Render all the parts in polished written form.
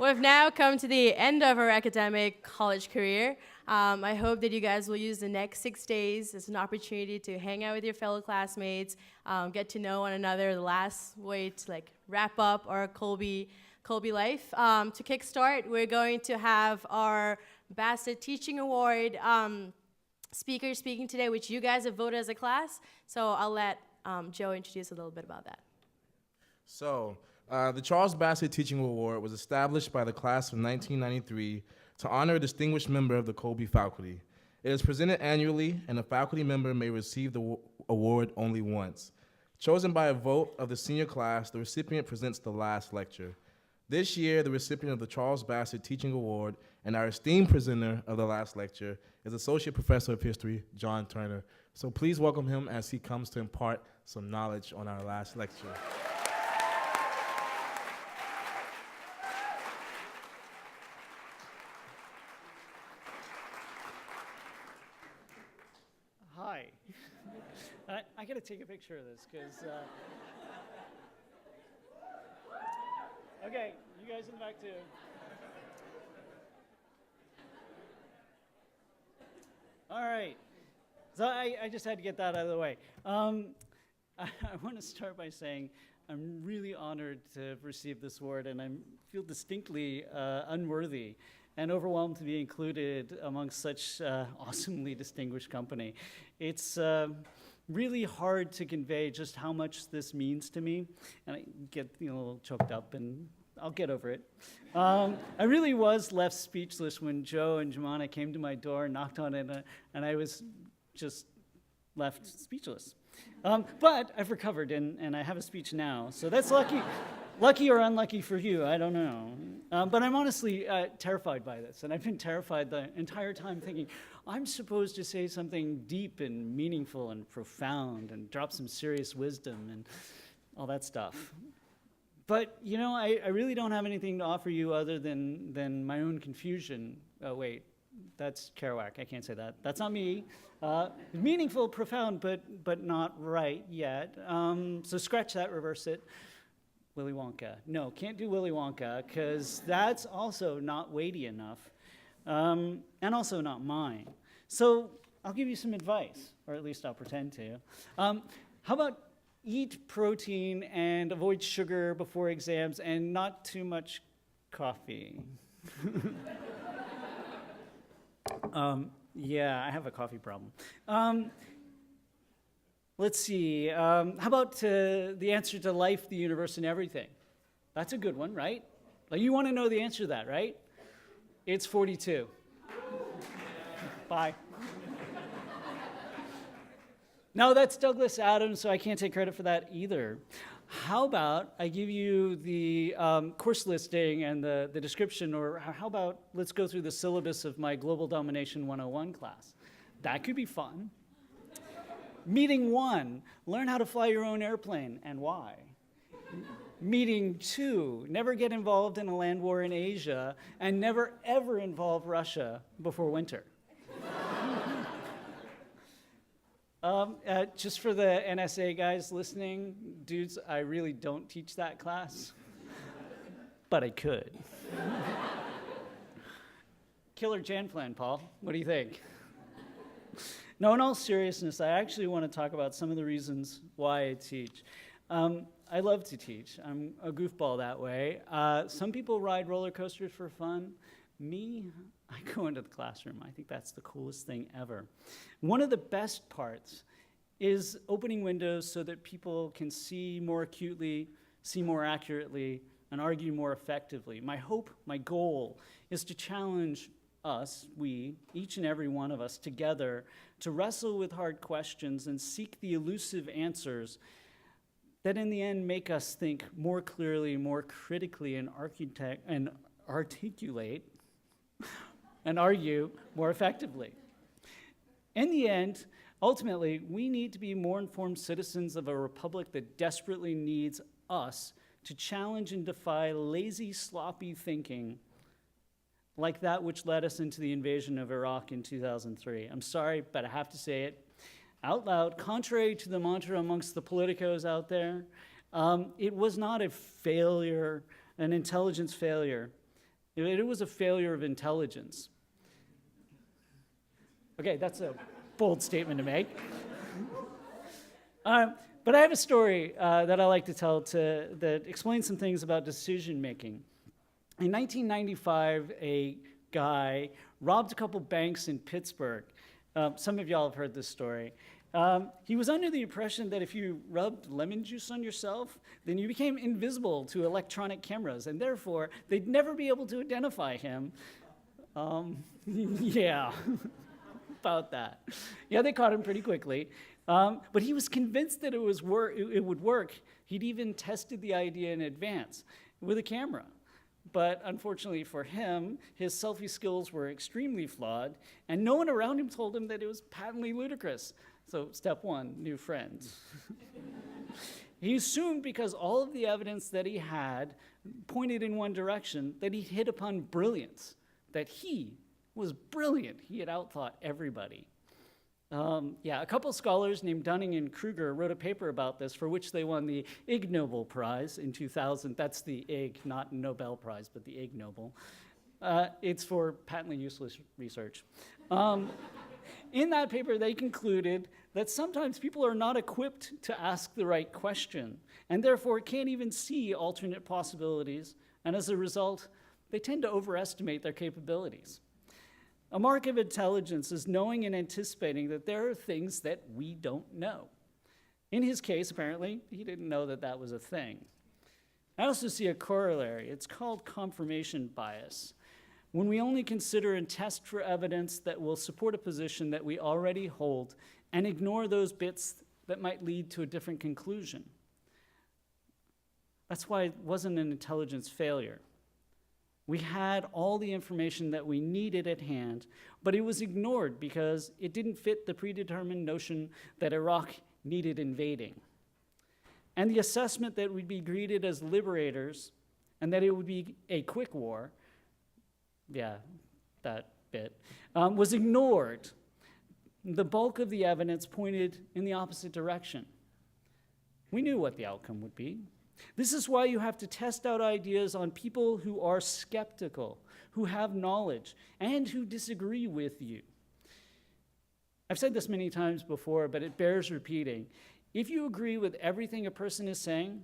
We've now come to the end of our academic college career. I hope that you guys will use the next 6 days as an opportunity to hang out with your fellow classmates, get to know one another, the last way to wrap up our Colby life. To kickstart, we're going to have our Bassett Teaching Award speaker speaking today, which you guys have voted as a class. So I'll let Joe introduce a little bit about that. So, the Charles Bassett Teaching Award was established by the class of 1993 to honor a distinguished member of the Colby faculty. It is presented annually, and a faculty member may receive the award only once. Chosen by a vote of the senior class, the recipient presents the last lecture. This year, the recipient of the Charles Bassett Teaching Award and our esteemed presenter of the last lecture is Associate Professor of History, John Turner. So please welcome him as he comes to impart some knowledge on our last lecture. Hi. I got to take a picture of this because... Okay, you guys in the back too. All right. So I just had to get that out of the way. I want to start by saying I'm really honored to have received this award, and I feel distinctly unworthy and overwhelmed to be included amongst such awesomely distinguished company. It's really hard to convey just how much this means to me, and I get a little choked up, and I'll get over it. I really was left speechless when Joe and Jumana came to my door and knocked on it, and I was just left speechless. But I've recovered, and I have a speech now, so that's lucky. Lucky or unlucky for you, I don't know. But I'm honestly terrified by this, and I've been terrified the entire time thinking, I'm supposed to say something deep and meaningful and profound and drop some serious wisdom and all that stuff. But, you know, I really don't have anything to offer you other than my own confusion. Oh, wait, that's Kerouac. I can't say that. That's not me. Meaningful, profound, but not right yet. So scratch that, reverse it. Willy Wonka. No, can't do Willy Wonka, because that's also not weighty enough, and also not mine. So I'll give you some advice, or at least I'll pretend to. How about eat protein and avoid sugar before exams and not too much coffee? Yeah, I have a coffee problem. Let's see, how about the answer to life, the universe, and everything? That's a good one, right? Like, you want to know the answer to that, right? It's 42. Bye. No, that's Douglas Adams, so I can't take credit for that either. How about I give you the course listing and the description, or how about let's go through the syllabus of my Global Domination 101 class? That could be fun. Meeting 1, learn how to fly your own airplane and why. Meeting 2, never get involved in a land war in Asia and never ever involve Russia before winter. Just for the NSA guys listening, dudes, I really don't teach that class, but I could. Killer Jan plan, Paul. What do you think? No, in all seriousness, I actually want to talk about some of the reasons why I teach. I love to teach. I'm a goofball that way. Some people ride roller coasters for fun. Me, I go into the classroom. I think that's the coolest thing ever. One of the best parts is opening windows so that people can see more acutely, see more accurately, and argue more effectively. My hope, my goal, is to challenge us, we, each and every one of us together, to wrestle with hard questions and seek the elusive answers that in the end make us think more clearly, more critically, and articulate and argue more effectively. In the end, ultimately, we need to be more informed citizens of a republic that desperately needs us to challenge and defy lazy, sloppy thinking like that which led us into the invasion of Iraq in 2003. I'm sorry, but I have to say it out loud. Contrary to the mantra amongst the politicos out there, it was not a failure, an intelligence failure. It was a failure of intelligence. Okay, that's a bold statement to make. But I have a story that I like to tell that explains some things about decision making. In 1995, a guy robbed a couple banks in Pittsburgh. Some of y'all have heard this story. He was under the impression that if you rubbed lemon juice on yourself, then you became invisible to electronic cameras, and therefore they'd never be able to identify him. Yeah, about that. Yeah, they caught him pretty quickly. But he was convinced that it would work. He'd even tested the idea in advance with a camera. But unfortunately for him, his selfie skills were extremely flawed, and no one around him told him that it was patently ludicrous. So step one, new friends. He assumed because all of the evidence that he had pointed in one direction, that he'd hit upon brilliance, that he was brilliant. He had outthought everybody. A couple scholars named Dunning and Kruger wrote a paper about this, for which they won the Ig Nobel Prize in 2000. That's the Ig, not Nobel Prize, but the Ig Nobel. It's for patently useless research. In that paper, they concluded that sometimes people are not equipped to ask the right question, and therefore can't even see alternate possibilities, and as a result, they tend to overestimate their capabilities. A mark of intelligence is knowing and anticipating that there are things that we don't know. In his case, apparently, he didn't know that that was a thing. I also see a corollary. It's called confirmation bias. When we only consider and test for evidence that will support a position that we already hold and ignore those bits that might lead to a different conclusion. That's why it wasn't an intelligence failure. We had all the information that we needed at hand, but it was ignored because it didn't fit the predetermined notion that Iraq needed invading. And the assessment that we'd be greeted as liberators and that it would be a quick war, that bit, was ignored. The bulk of the evidence pointed in the opposite direction. We knew what the outcome would be. This is why you have to test out ideas on people who are skeptical, who have knowledge, and who disagree with you. I've said this many times before, but it bears repeating. If you agree with everything a person is saying,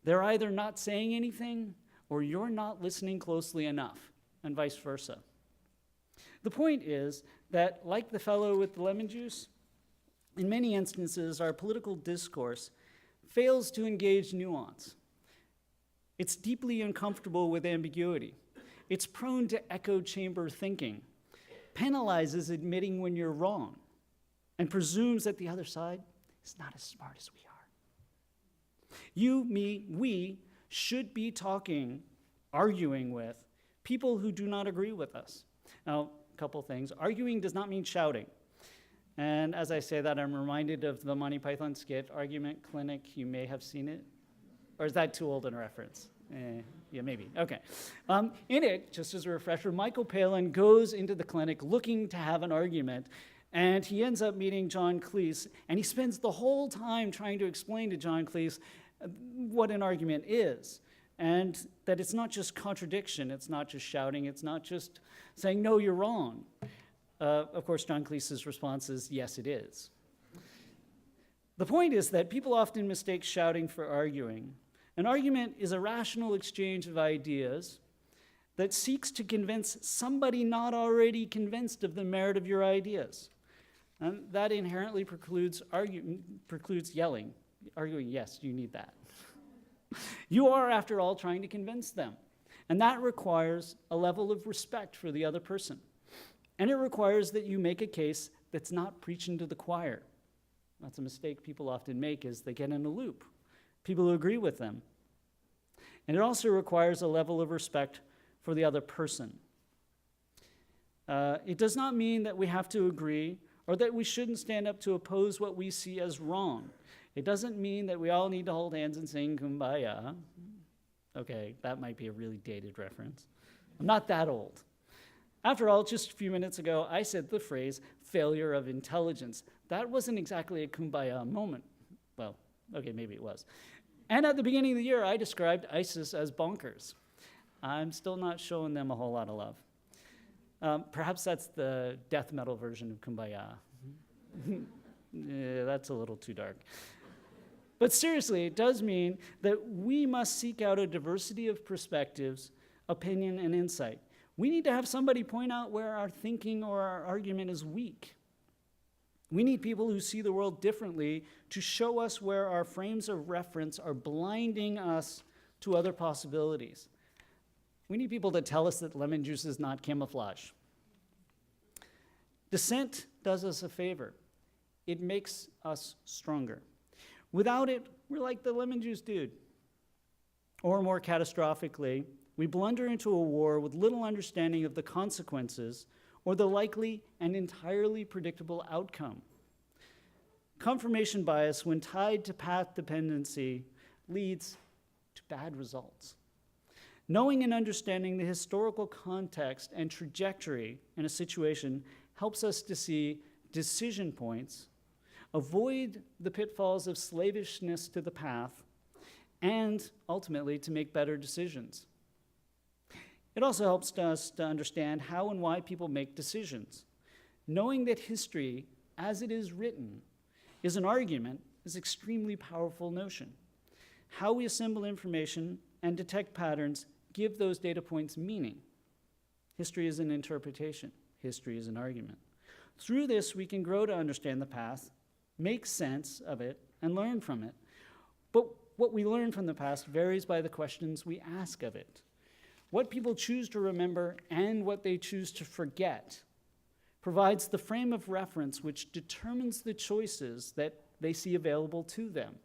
they're either not saying anything or you're not listening closely enough, and vice versa. The point is that, like the fellow with the lemon juice, in many instances, our political discourse fails to engage nuance. It's deeply uncomfortable with ambiguity. It's prone to echo chamber thinking, penalizes admitting when you're wrong, and presumes that the other side is not as smart as we are. You, me, we should be arguing with people who do not agree with us. Now, a couple things. Arguing does not mean shouting. And as I say that, I'm reminded of the Monty Python skit, Argument Clinic. You may have seen it. Or is that too old a reference? Yeah, maybe. Okay. In it, just as a refresher, Michael Palin goes into the clinic looking to have an argument, and he ends up meeting John Cleese, and he spends the whole time trying to explain to John Cleese what an argument is, and that it's not just contradiction, it's not just shouting, it's not just saying, no, you're wrong. Of course, John Cleese's response is, yes, it is. The point is that people often mistake shouting for arguing. An argument is a rational exchange of ideas that seeks to convince somebody not already convinced of the merit of your ideas. And that inherently precludes yelling. Arguing, yes, you need that. You are, after all, trying to convince them. And that requires a level of respect for the other person. And it requires that you make a case that's not preaching to the choir. That's a mistake people often make, is they get in a loop. People who agree with them. And it also requires a level of respect for the other person. It does not mean that we have to agree or that we shouldn't stand up to oppose what we see as wrong. It doesn't mean that we all need to hold hands and sing Kumbaya. Okay, that might be a really dated reference. I'm not that old. After all, just a few minutes ago, I said the phrase, failure of intelligence. That wasn't exactly a kumbaya moment. Well, okay, maybe it was. And at the beginning of the year, I described ISIS as bonkers. I'm still not showing them a whole lot of love. Perhaps that's the death metal version of Kumbaya. Yeah, that's a little too dark. But seriously, it does mean that we must seek out a diversity of perspectives, opinion, and insight. We need to have somebody point out where our thinking or our argument is weak. We need people who see the world differently to show us where our frames of reference are blinding us to other possibilities. We need people to tell us that lemon juice is not camouflage. Dissent does us a favor. It makes us stronger. Without it, we're like the lemon juice dude. Or more catastrophically, we blunder into a war with little understanding of the consequences or the likely and entirely predictable outcome. Confirmation bias, when tied to path dependency, leads to bad results. Knowing and understanding the historical context and trajectory in a situation helps us to see decision points, avoid the pitfalls of slavishness to the path, and ultimately to make better decisions. It also helps us to understand how and why people make decisions. Knowing that history, as it is written, is an argument is an extremely powerful notion. How we assemble information and detect patterns give those data points meaning. History is an interpretation. History is an argument. Through this, we can grow to understand the past, make sense of it, and learn from it. But what we learn from the past varies by the questions we ask of it. What people choose to remember and what they choose to forget provides the frame of reference which determines the choices that they see available to them.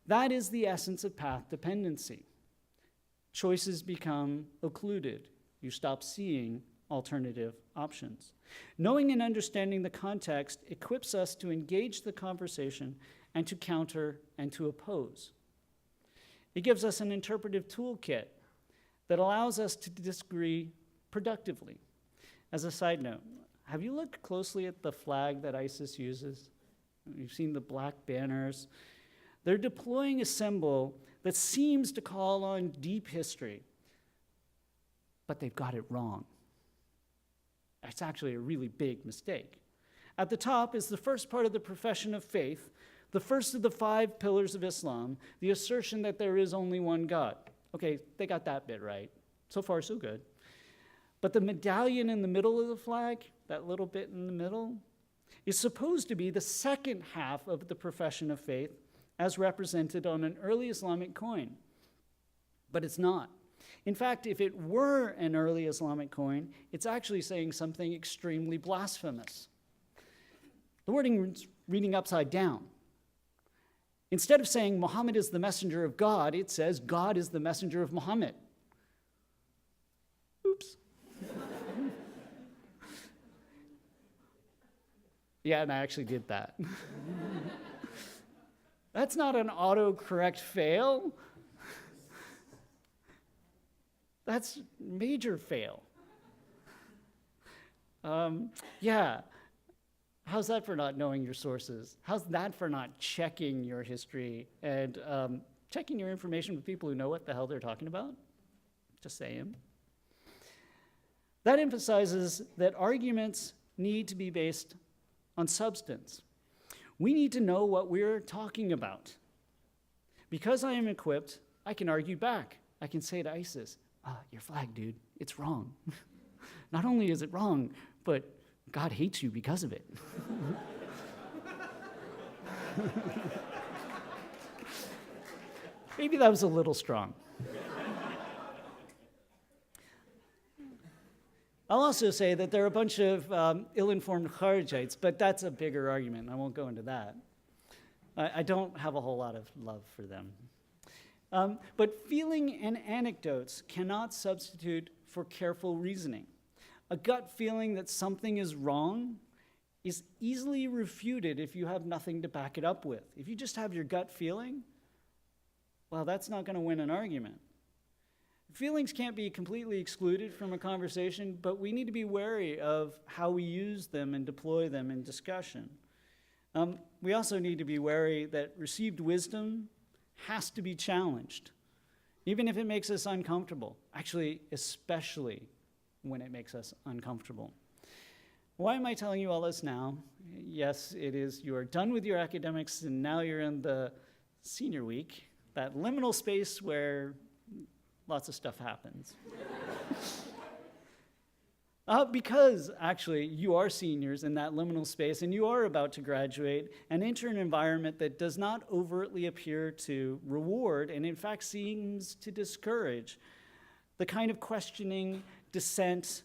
That is the essence of path dependency. Choices become occluded. You stop seeing alternative options. Knowing and understanding the context equips us to engage the conversation and to counter and to oppose. It gives us an interpretive toolkit that allows us to disagree productively. As a side note, have you looked closely at the flag that ISIS uses? You've seen the black banners. They're deploying a symbol that seems to call on deep history, but they've got it wrong. It's actually a really big mistake. At the top is the first part of the profession of faith, the first of the 5 pillars of Islam, the assertion that there is only one God. Okay, they got that bit right. So far, so good. But the medallion in the middle of the flag, that little bit in the middle, is supposed to be the second half of the profession of faith as represented on an early Islamic coin. But it's not. In fact, if it were an early Islamic coin, it's actually saying something extremely blasphemous. The wording is reading upside down. Instead of saying Muhammad is the messenger of God, it says God is the messenger of Muhammad. Oops. Yeah, and I actually did that. That's not an autocorrect fail. That's major fail. Yeah. How's that for not knowing your sources? How's that for not checking your history and checking your information with people who know what the hell they're talking about? Just saying. That emphasizes that arguments need to be based on substance. We need to know what we're talking about. Because I am equipped, I can argue back. I can say to ISIS, your flag, dude, it's wrong. Not only is it wrong, but God hates you because of it. Maybe that was a little strong. I'll also say that there are a bunch of ill-informed Kharijites, but that's a bigger argument. I won't go into that. I don't have a whole lot of love for them. But feeling and anecdotes cannot substitute for careful reasoning. A gut feeling that something is wrong is easily refuted if you have nothing to back it up with. If you just have your gut feeling, well, that's not going to win an argument. Feelings can't be completely excluded from a conversation, but we need to be wary of how we use them and deploy them in discussion. We also need to be wary that received wisdom has to be challenged. even if it makes us uncomfortable. Actually, especially when it makes us uncomfortable. Why am I telling you all this now? Yes, it is you are done with your academics and now you're in the senior week, that liminal space where lots of stuff happens. Because actually you are seniors in that liminal space and you are about to graduate and enter an environment that does not overtly appear to reward and in fact seems to discourage the kind of questioning, dissent,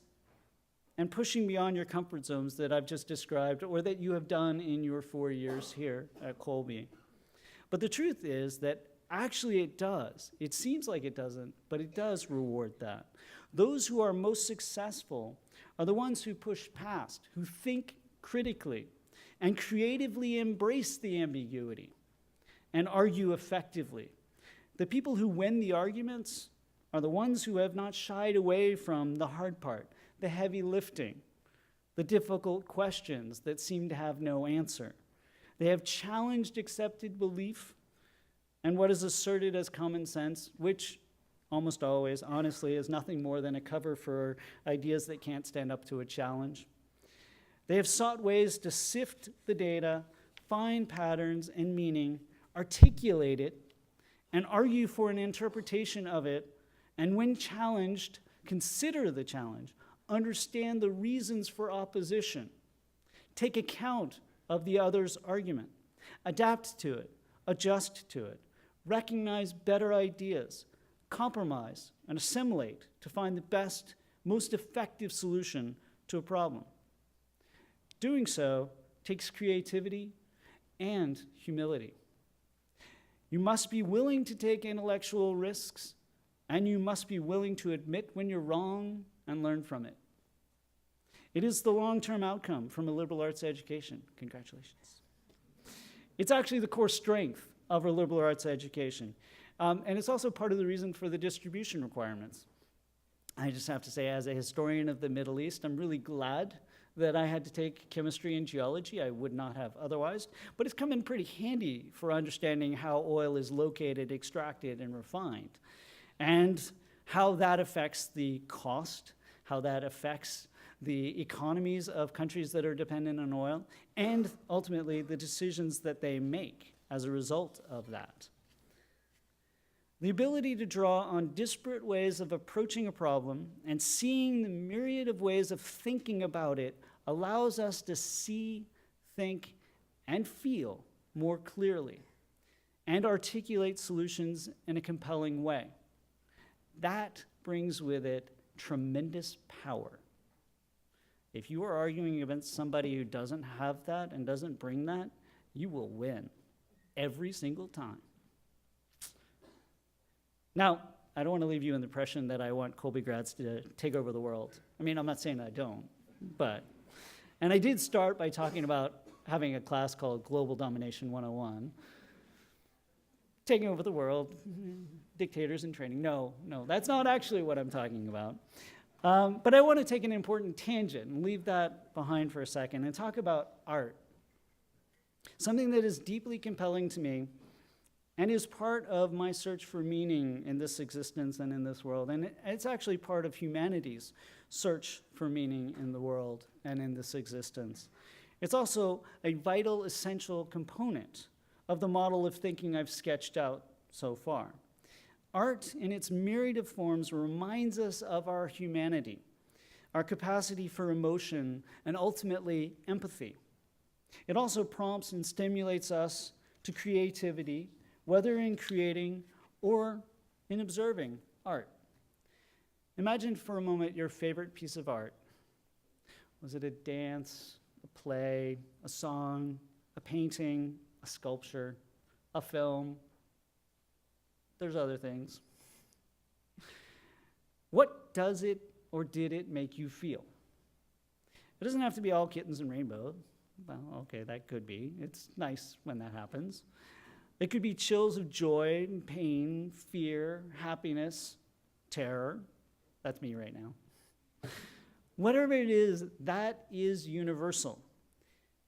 and pushing beyond your comfort zones that I've just described or that you have done in your 4 years here at Colby. But the truth is that actually it does. It seems like it doesn't, but it does reward that. Those who are most successful are the ones who push past, who think critically, and creatively embrace the ambiguity and argue effectively. The people who win the arguments are the ones who have not shied away from the hard part, the heavy lifting, the difficult questions that seem to have no answer. They have challenged accepted belief and what is asserted as common sense, which almost always, honestly, is nothing more than a cover for ideas that can't stand up to a challenge. They have sought ways to sift the data, find patterns and meaning, articulate it, and argue for an interpretation of it, and when challenged, consider the challenge, understand the reasons for opposition, take account of the other's argument, adapt to it, adjust to it, recognize better ideas, compromise, and assimilate to find the best, most effective solution to a problem. Doing so takes creativity and humility. You must be willing to take intellectual risks, and you must be willing to admit when you're wrong and learn from it. It is the long-term outcome from a liberal arts education. Congratulations. It's actually the core strength of a liberal arts education. And it's also part of the reason for the distribution requirements. I just have to say, as a historian of the Middle East, I'm really glad that I had to take chemistry and geology. I would not have otherwise. But it's come in pretty handy for understanding how oil is located, extracted, and refined, and how that affects the cost, how that affects the economies of countries that are dependent on oil, and ultimately the decisions that they make as a result of that. The ability to draw on disparate ways of approaching a problem and seeing the myriad of ways of thinking about it allows us to see, think, and feel more clearly and articulate solutions in a compelling way. That brings with it tremendous power. If you are arguing against somebody who doesn't have that and doesn't bring that, you will win every single time. Now, I don't want to leave you in the impression that I want Colby grads to take over the world. I mean, I'm not saying I don't, and I did start by talking about having a class called Global Domination 101, taking over the world, dictators in training. No, that's not actually what I'm talking about. But I want to take an important tangent and leave that behind for a second and talk about art. Something that is deeply compelling to me and is part of my search for meaning in this existence and in this world. And it's actually part of humanity's search for meaning in the world and in this existence. It's also a vital, essential component of the model of thinking I've sketched out so far. Art, in its myriad of forms, reminds us of our humanity, our capacity for emotion, and ultimately empathy. It also prompts and stimulates us to creativity, whether in creating or in observing art. Imagine for a moment your favorite piece of art. Was it a dance, a play, a song, a painting, a sculpture, a film? There's other things. What does it or did it make you feel? It doesn't have to be all kittens and rainbows. Well, okay, that could be. It's nice when that happens. It could be chills of joy and pain, fear, happiness, terror. That's me right now. Whatever it is, that is universal.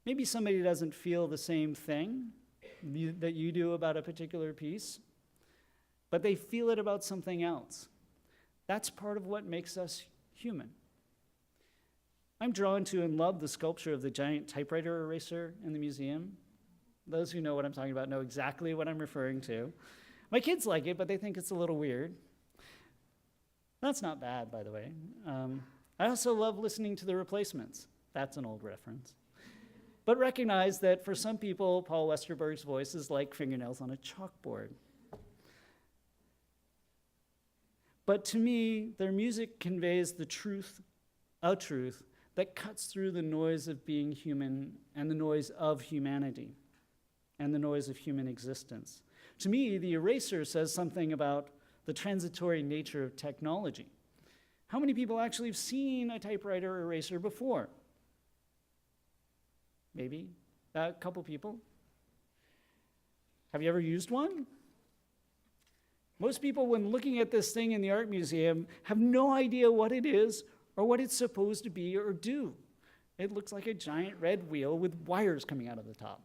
Maybe somebody doesn't feel the same thing that you do about a particular piece. but they feel it about something else. That's part of what makes us human. I'm drawn to and love the sculpture of the giant typewriter eraser in the museum. Those who know what I'm talking about know exactly what I'm referring to. My kids like it, but they think it's a little weird. That's not bad, by the way. I also love listening to The Replacements. That's an old reference. But recognize that for some people, Paul Westerberg's voice is like fingernails on a chalkboard. But to me, their music conveys the truth, a truth, that cuts through the noise of being human and the noise of humanity and the noise of human existence. To me, the eraser says something about the transitory nature of technology. How many people actually have seen a typewriter eraser before? Maybe a couple people. Have you ever used one? Most people, when looking at this thing in the art museum, have no idea what it is or what it's supposed to be or do. It looks like a giant red wheel with wires coming out of the top.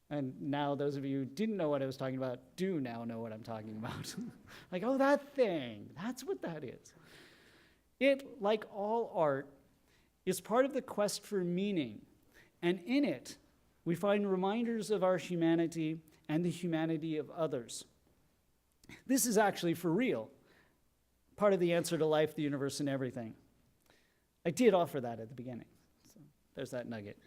And now those of you who didn't know what I was talking about do now know what I'm talking about. Like, oh, that thing, that's what that is. It, like all art, is part of the quest for meaning. And in it, we find reminders of our humanity and the humanity of others. This is actually for real, part of the answer to life, the universe, and everything. I did offer that at the beginning, so there's that nugget.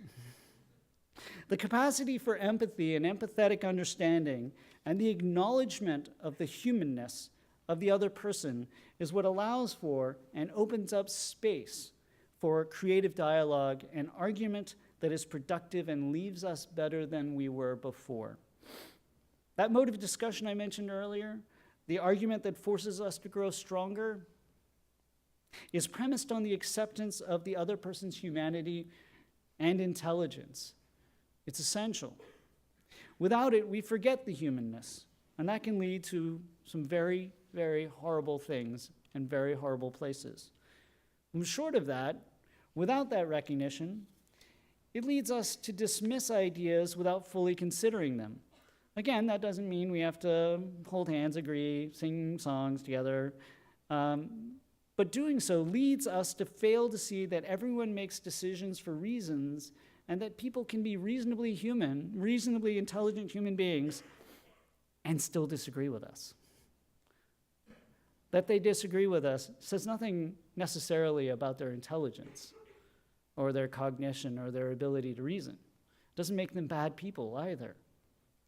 The capacity for empathy and empathetic understanding and the acknowledgement of the humanness of the other person is what allows for and opens up space for creative dialogue and argument that is productive and leaves us better than we were before. That mode of discussion I mentioned earlier, the argument that forces us to grow stronger, is premised on the acceptance of the other person's humanity and intelligence. It's essential. Without it, we forget the humanness, and that can lead to some very, very horrible things and very horrible places. And short of that, without that recognition, it leads us to dismiss ideas without fully considering them. Again, that doesn't mean we have to hold hands, agree, sing songs together, but doing so leads us to fail to see that everyone makes decisions for reasons and that people can be reasonably human, reasonably intelligent human beings and still disagree with us. That they disagree with us says nothing necessarily about their intelligence or their cognition or their ability to reason. It doesn't make them bad people either.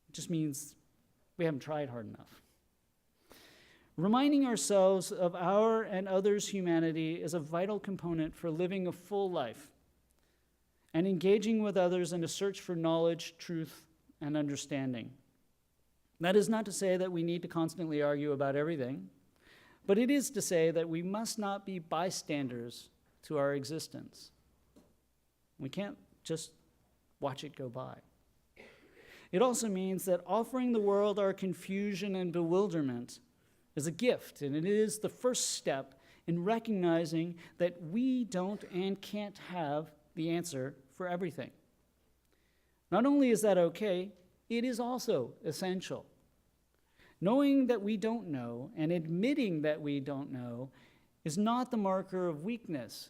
It just means we haven't tried hard enough. Reminding ourselves of our and others' humanity is a vital component for living a full life and engaging with others in a search for knowledge, truth, and understanding. That is not to say that we need to constantly argue about everything, but it is to say that we must not be bystanders to our existence. We can't just watch it go by. It also means that offering the world our confusion and bewilderment is a gift, and it is the first step in recognizing that we don't and can't have the answer for everything. Not only is that okay, it is also essential. Knowing that we don't know and admitting that we don't know is not the marker of weakness,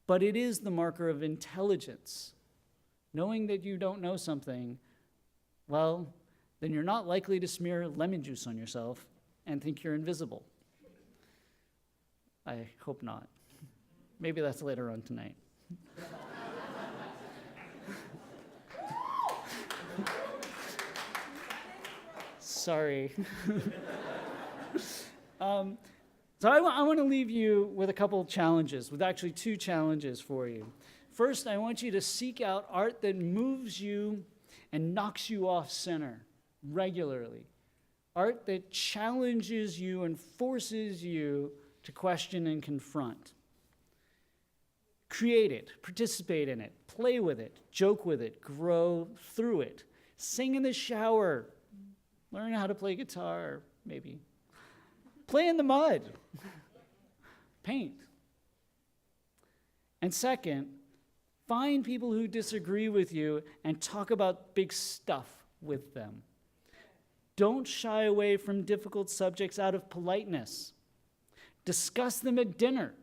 but it is the marker of intelligence. Knowing that you don't know something, well, then you're not likely to smear lemon juice on yourself and think you're invisible. I hope not. Maybe that's later on tonight. Sorry. So I want to leave you with a couple of challenges, with actually two challenges for you. First, I want you to seek out art that moves you and knocks you off center regularly. Art that challenges you and forces you to question and confront. Create it, participate in it, play with it, joke with it, grow through it. Sing in the shower, learn how to play guitar, maybe. Play in the mud, paint. And second, find people who disagree with you and talk about big stuff with them. Don't shy away from difficult subjects out of politeness. Discuss them at dinner.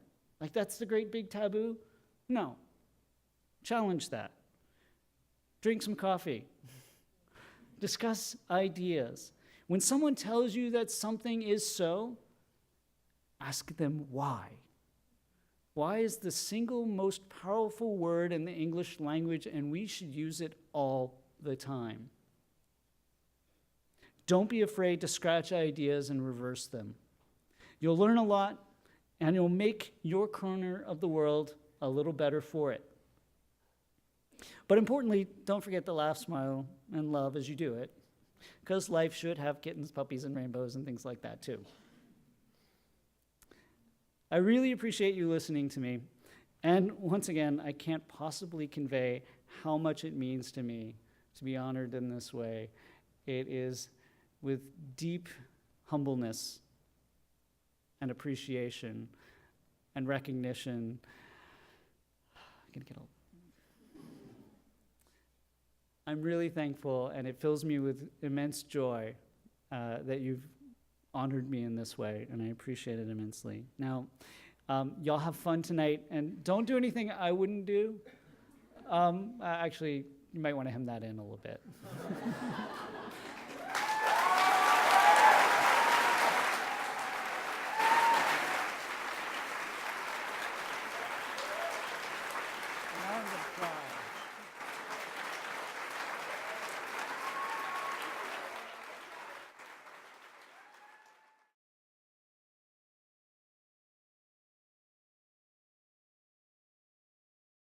Like that's the great big taboo? No. Challenge that. Drink some coffee. Discuss ideas. When someone tells you that something is so, ask them why. Why is the single most powerful word in the English language, and we should use it all the time. Don't be afraid to scratch ideas and reverse them. You'll learn a lot, and you'll make your corner of the world a little better for it. But importantly, don't forget to laugh, smile, and love as you do it, because life should have kittens, puppies, and rainbows and things like that too. I really appreciate you listening to me. And once again, I can't possibly convey how much it means to me to be honored in this way. It is with deep humbleness and appreciation and recognition. I'm really thankful, and it fills me with immense joy that you've honored me in this way, and I appreciate it immensely. Now, y'all have fun tonight, and don't do anything I wouldn't do. Actually, you might want to hem that in a little bit.